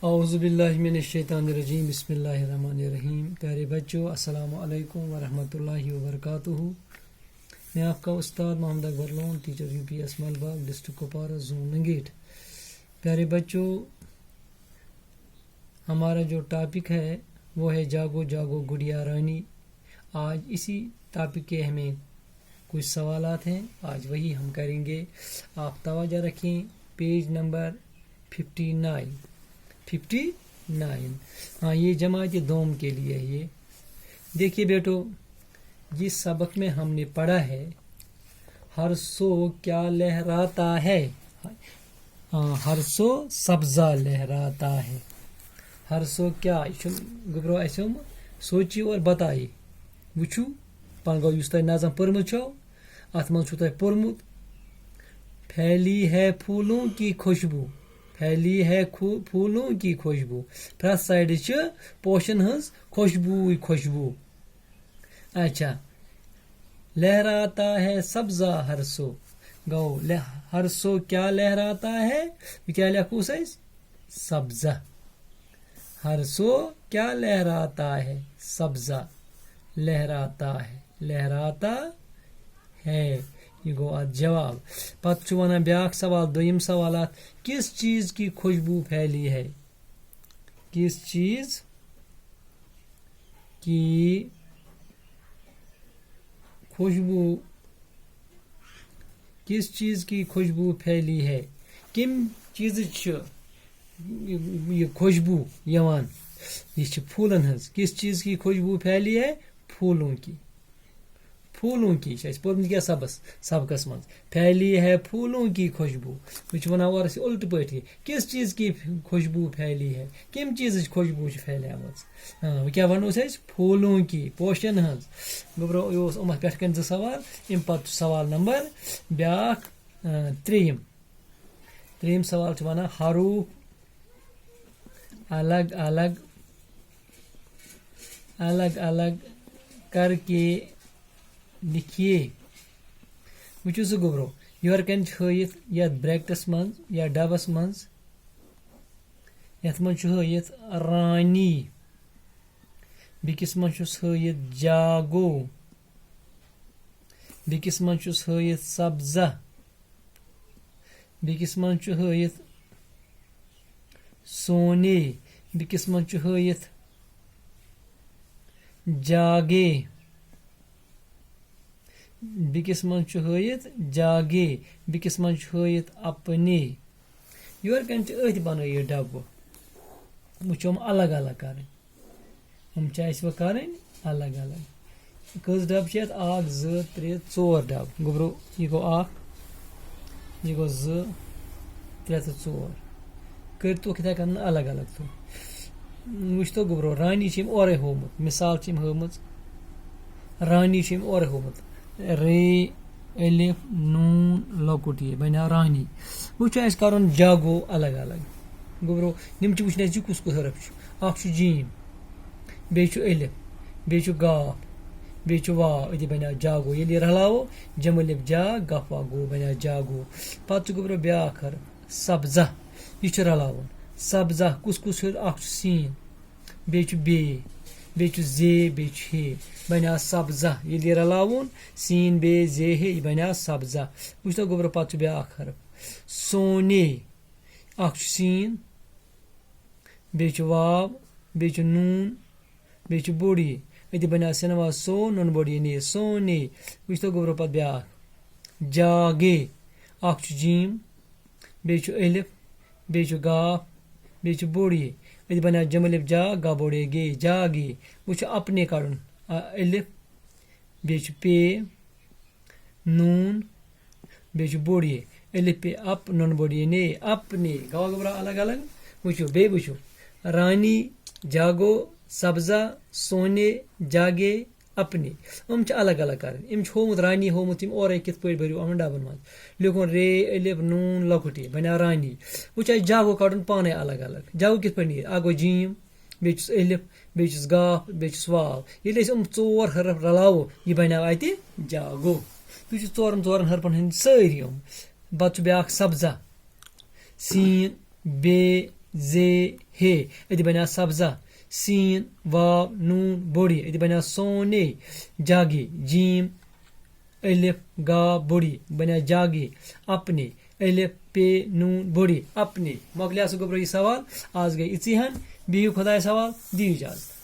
औज़ुबिल्लाहिमिनश्शैतानिर्रजीम बिस्मिल्लाहिर्रहमानिर्रहीम। प्यारे बच्चों, अस्सलामु अलैकुम वरहमतुल्लाहि वबरकातुहू। मैं आपका उस्ताद Mohammad Akbar Lone, teacher UPS Malbagh, district Kupwara, zone Nanget. प्यारे बच्चों, हमारा जो टॉपिक है वो है जागो जागो गुड़िया रानी। आज इसी टॉपिक के हमें कुछ सवालात हैं, आज वही हम करेंगे। आप तवज्जो रखें, पेज नंबर 59। हाँ, ये जमात दोम के लिए है। ये देखिए बेटो, जिस सबक में हमने पढ़ा है हर सो क्या लहराता है। हाँ, हर सो सब्जा लहराता है। हर सो क्या गुब्रो असम सोची और बताई वुचु पन गो युस तय नजम परमुत छो अत मन छु तय परमुत। फैली है फूलों की खुशबू, फैली है फूलों की खुशबू, प्रत साइड पोशन हज खुशबू खुशबू। अच्छा, लहराता है सब्जा हरसो गो हरसो क्या लहराता है, क्या लिखू सब्जा। हरसो क्या लहराता है, सब्जा लहराता है, लहराता है। ये गो जवाब। पत वन ब्याक सवाल, दोयम सवाल, किस चीज की खुशबू फैली है, किस चीज की खुशबू, किस चीज की खुशबू फैली है। किम चीज ये खुशबू यवान, ये फूलन हज। किस चीज की खुशबू फैली है, फूलों की। फूलों की पोर्मुत क्या सबकस मज फैली है फूलों की खुशबू। वह वन और उल्ट पे, किस चीज की खुशबू फैली है, किम चीज खुशबू फैलियाम। हाँ, क्या वनो फूलों की, पोशन हज। गोब्रो ये पे कन सवाल। अम पे सवाल नंबर ब्याक त्रेम सवाल वन हरूफ अलग अलग अलग अलग करके लिखिए। वुचु सह गोब्रो योर कन हयित यथ ब्रैकेटस मज या डबस मज, यथ मज हयित रानी, बिकिस मज हयित जागो, बिकिस मज हयित सब्जा, बिकिस मज हयित सोने, बिकिस मज हयित जागे, बिकिस मज हयित जागे, बिकिस मज हयित अपने। योर कन अथ बन डब्बो, वो अलग अलग कर अलग अलग। कस डब ये 1 2 3 4 डब। गोब्रो यह गो 1, यह गो 2 3 तो 4 कर तो कथ कन अलग अलग तो वुच तो गोब्रो रानी और होमुत। मिसाल होमुत रानी और होमुत रे अलिफ नून लकुट ये बना रानी। वो कर जागो अलग अलग। गोब्रो निम वुचन कुस कुस हरफ अख जीम, बे अलिफ, बे गाफ, बे वाव, ये बना जागो। ये रलावो जम अलिफ जा गफ वा गो बना जागो। पत गोब्रो ब्याख हरफ सब्जा, यह रलावन सब्जा। कुस कुस अख सीन, बे जे, बे हे बना सब्जा। ये रलावन सीन बे जे हे बना सब्जा। वुच तो गोब्रो पत ब्याख हरफ सोने, अख सीन, बे वाव, बे नून, बे बोड़ी, ये बना सिनवा सो नन बोड़ी ने सोने। वुच तो गोब्रो पत ब्याख जागे, अख जीम, बे अलिफ, बे गाफ, बे बोड़ी, ये बना जमलिफ जा गा बोड़े गे जागे। वो अपने कड़न अलिफ, बे पे नून, बे बोड़ी, अलिफ पे अप नन बोड़ी ने अपने। गवा गोब्रा अलग अलग। वुचो बे वुचो रानी, जागो, सब्जा, सोने, जागे, अपने। अलग अलग कर होमुत रानी होमुत और कित पे भरू अमन डबन मज लिखुन रे अलिफ नून लकुटे बना रानी। वो जागो कड़न पाने अलग अलग। जागो कित पे नीर आगो जीम, बे अलिफ, बे गाफ, बे वाव। ये 4 हरफ रलावो यह बना अत जागो। तु 4 हरफन हंद सारी। बत ब्याख सब्जा, सीन, बे, जे हे यदि बना सब्जा सीन वाव नून बोड़ी यदि बना सोने जागी जीम अलिफ गा बोड़ी बना जागी अपने अलिफ पे नून बोड़ी अपने मकलिया सो गोब्रो ये सवाल आज गई इसी हन बिहु खुदा सवाल दी इजाजत।